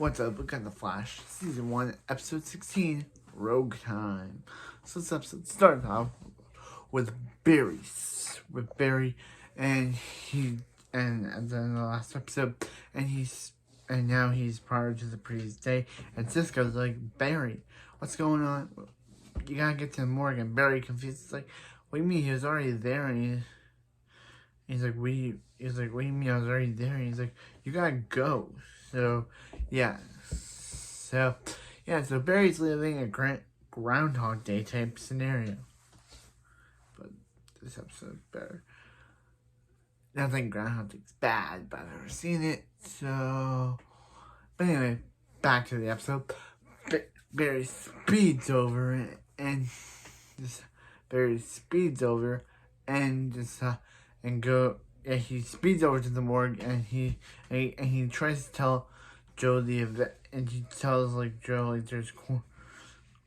What's up? Look at The Flash, Season 1, Episode 16, Rogue Time. So this episode starts off with Barry, and at the end of the last episode, and now he's prior to the previous day, and Cisco's like, Barry, what's going on? You gotta get to the morgue. Barry confused, it's like, what do you mean? He was already there, and he's like, what do you mean I was already there? And he's like, you gotta go. So Barry's living a Groundhog Day type scenario. But this episode's better. Nothing Groundhog Day's bad, but I've never seen it. So, but anyway, back to the episode. Barry speeds over and he speeds over to the morgue and he tries to tell Joe the event, and he tells Joe there's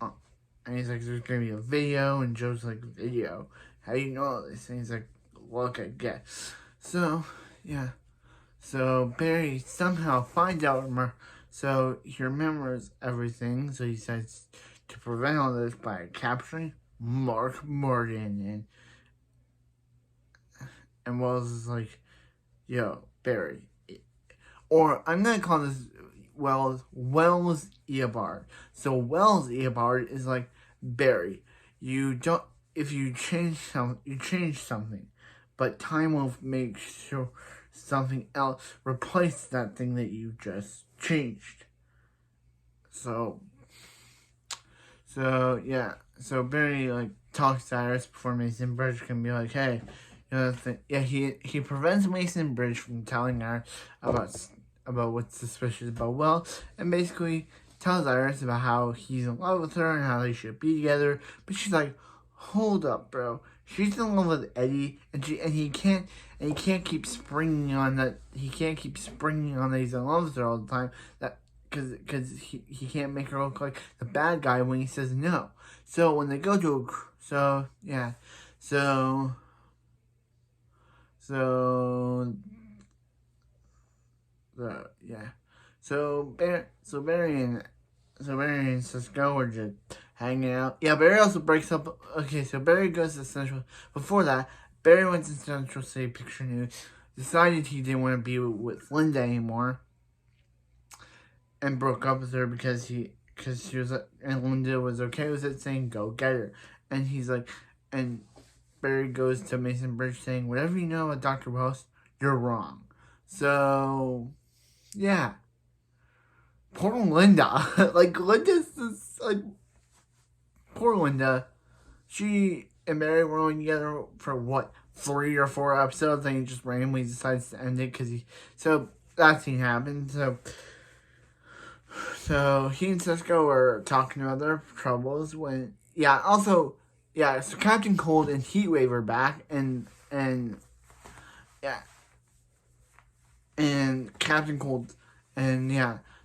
and he's like, there's gonna be a video, and Joe's like, video? How do you know all this? And he's like, look, I guess. So Barry somehow finds out, so he remembers everything, so he decides to prevent all this by capturing Mark Morgan, and Wells is like, yo, Barry. Or I'm going to call this Wells Eobard. So Wells Eobard is like, Barry, if you change something, but time will make sure something else replaces that thing that you just changed. So Barry talks to Iris before Mason Bridge can be like, hey, he prevents Mason Bridge from telling her about what's suspicious about Will, and basically tells Iris about how he's in love with her and how they should be together. But she's like, hold up, bro. She's in love with Eddie, and he can't keep springing on that. He can't keep springing on that he's in love with her all the time. Because he can't make her look like the bad guy when he says no. So when they go to So Barry and Cisco are just hanging out. Yeah, Barry also breaks up. Okay, so Barry goes to Central. Before that, Barry went to Central City Picture News, decided he didn't want to be with Linda anymore, and broke up with her because she was, and Linda was okay with it, saying go get her. And he's like, and Barry goes to Mason Bridge saying, whatever you know about Dr. Wells, you're wrong. So yeah, poor Linda. Poor Linda. She and Barry were only together for 3 or 4 episodes, and he just randomly decides to end it because so that scene happened. So he and Cisco were talking about their troubles so Captain Cold and Heatwave are back, and Captain Cold,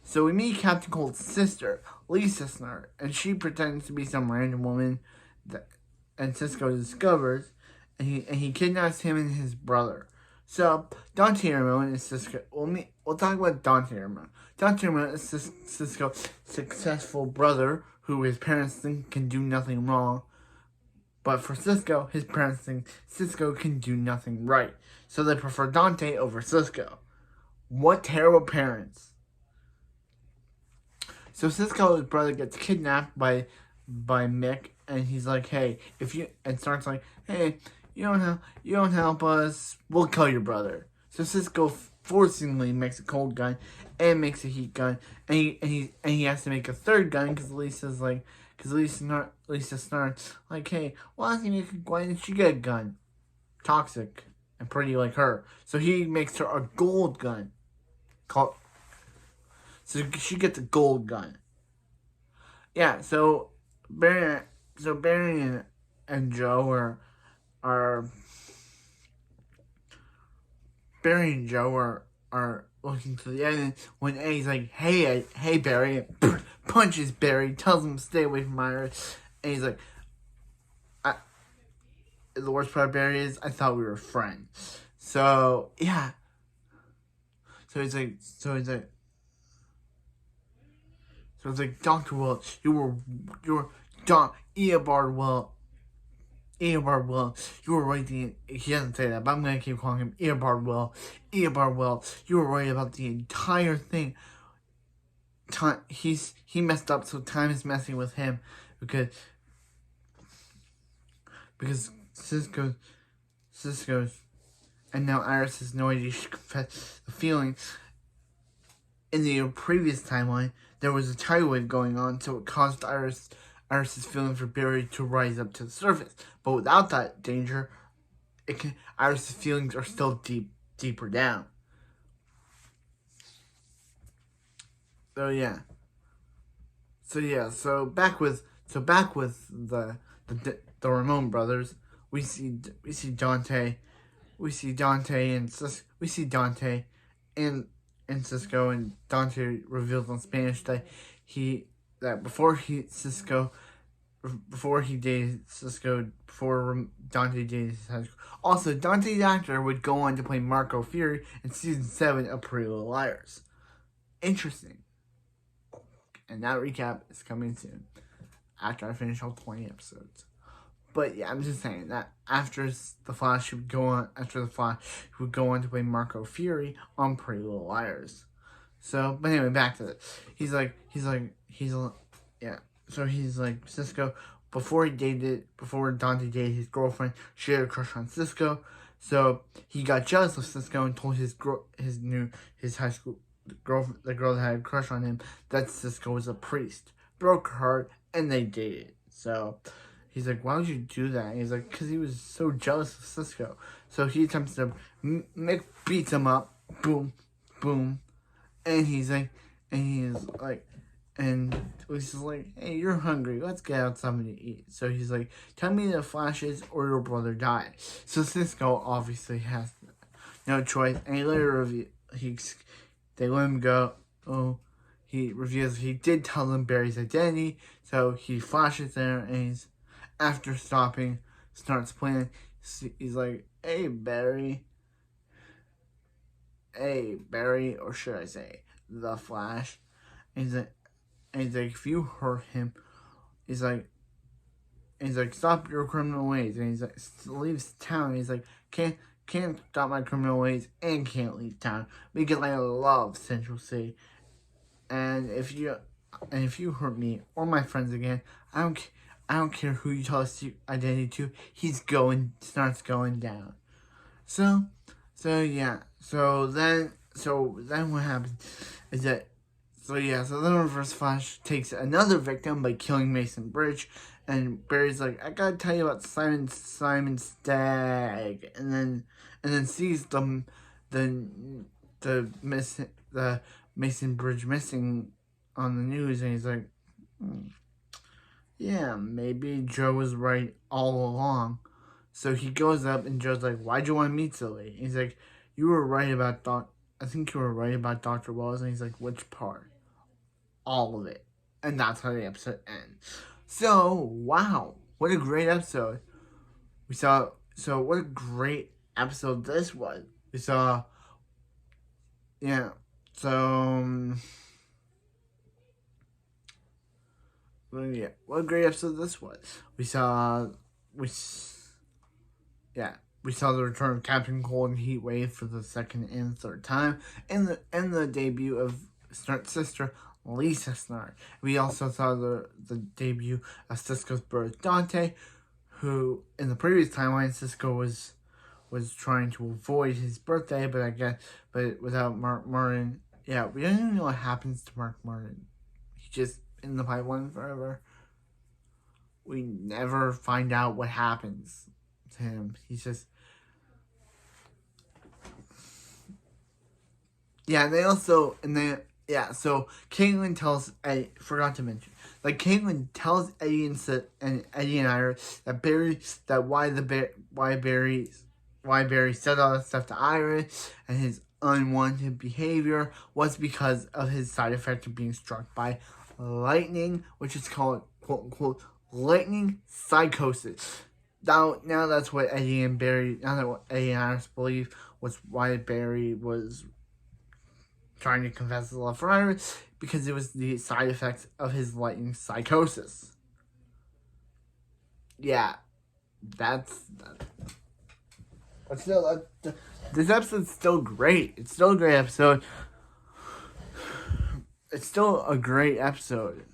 so we meet Captain Cold's sister, Lisa Snart, and she pretends to be some random woman and Cisco discovers, and he kidnaps him and his brother. So Dante Ramon is Cisco. We'll talk about Dante Ramon. Dante Ramon is Cisco's successful brother, who his parents think can do nothing wrong. But for Cisco, his parents think Cisco can do nothing right. So they prefer Dante over Cisco. What terrible parents. So Cisco's brother gets kidnapped by Mick, and he's like, hey, and starts like, hey, you don't help us, we'll kill your brother. So Cisco forcingly makes a cold gun and makes a heat gun, and he has to make a third gun because Lisa Snart's like, hey, why doesn't he make a gun? Why didn't she get a gun? Toxic and pretty like her. So he makes her a gold gun. So she gets a gold gun. Yeah, so Barry and Joe are Barry and Joe are looking to the end when Eddie's like, hey Barry, punches Barry, tells him to stay away from Iris, and he's like, the worst part of Barry is, I thought we were friends. So yeah. So he's like, So it's like, Dr. Will, you were Eobard Will. Eobard Will, you were right. He doesn't say that, but I'm gonna keep calling him Eobard Will. Eobard Will, you were right about the entire thing. He messed up, so time is messing with him because Cisco's, and now Iris has no idea she confessed the feeling. In the previous timeline, there was a tidal wave going on, so it caused Iris's feeling for Barry to rise up to the surface. But without that danger, Iris's feelings are still deeper down. So back with the Ramon brothers, we see Dante and Cisco, and Dante reveals in Spanish that before he dated Cisco, before Dante dated Cisco. Also, Dante the actor would go on to play Marco Fury in season 7 of Pretty Little Liars. Interesting. And that recap is coming soon, after I finish all 20 episodes. But yeah, I'm just saying that after the Flash, he would go on to play Marco Fury on Pretty Little Liars. So, but anyway, back to it. So he's like, Cisco, before Dante dated his girlfriend, she had a crush on Cisco. So he got jealous of Cisco and told his high school girlfriend, the girl that had a crush on him, that Cisco was a priest. Broke her heart, and they dated. So he's like, why would you do that? And he's like, because he was so jealous of Cisco. So he attempts to, Mick beats him up, boom, boom, and he's like, and Lisa's like, hey, you're hungry, let's get out something to eat. So he's like, tell me the Flashes or your brother died. So Cisco obviously has no choice, and he later they let him go. He reveals he did tell them Barry's identity, so he flashes there, and after stopping, starts playing. He's like, hey Barry, or should I say, the Flash. And he's like, if you hurt him, he's like, stop your criminal ways. And he's like, leaves town. And he's like, can't stop my criminal ways and can't leave town because I love Central City. And if you hurt me or my friends again, I don't care who you tell us your identity to. Starts going down. So then what happens is that. So then Reverse Flash takes another victim by killing Mason Bridge, and Barry's like, I gotta tell you about Simon Stagg, and then sees the Mason Bridge missing on the news, and he's like, yeah, maybe Joe was right all along. So he goes up, and Joe's like, why'd you want to meet so late? And he's like, you were right about I think you were right about Dr. Wells. And he's like, which part? All of it. And that's how the episode ends. So, wow. What a great episode. What a great episode this was. What a great episode this was. We saw the return of Captain Cold and Heatwave for the second and third time, and the debut of Snart's sister, Lisa Snart. We also saw the debut of Cisco's brother Dante, who in the previous timeline Cisco was trying to avoid his birthday, but without Mark Martin. Yeah, we don't even know what happens to Mark Martin. He's just in the pipeline forever. We never find out what happens to him. He's just... so Caitlin tells Eddie, forgot to mention, Caitlin tells Eddie and Iris why Barry said all that stuff to Iris and his unwanted behavior was because of his side effect of being struck by lightning, which is called, quote unquote, lightning psychosis. Now that's what Eddie and Iris believe was why Barry was trying to confess his love for Iris, because it was the side effects of his lightning psychosis. Yeah, that's but still, this episode's still great. It's still a great episode. It's still a great episode.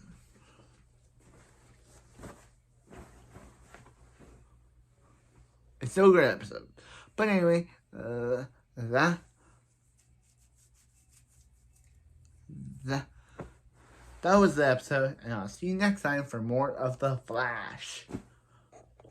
It's still a great episode. But anyway, that was the episode, and I'll see you next time for more of The Flash.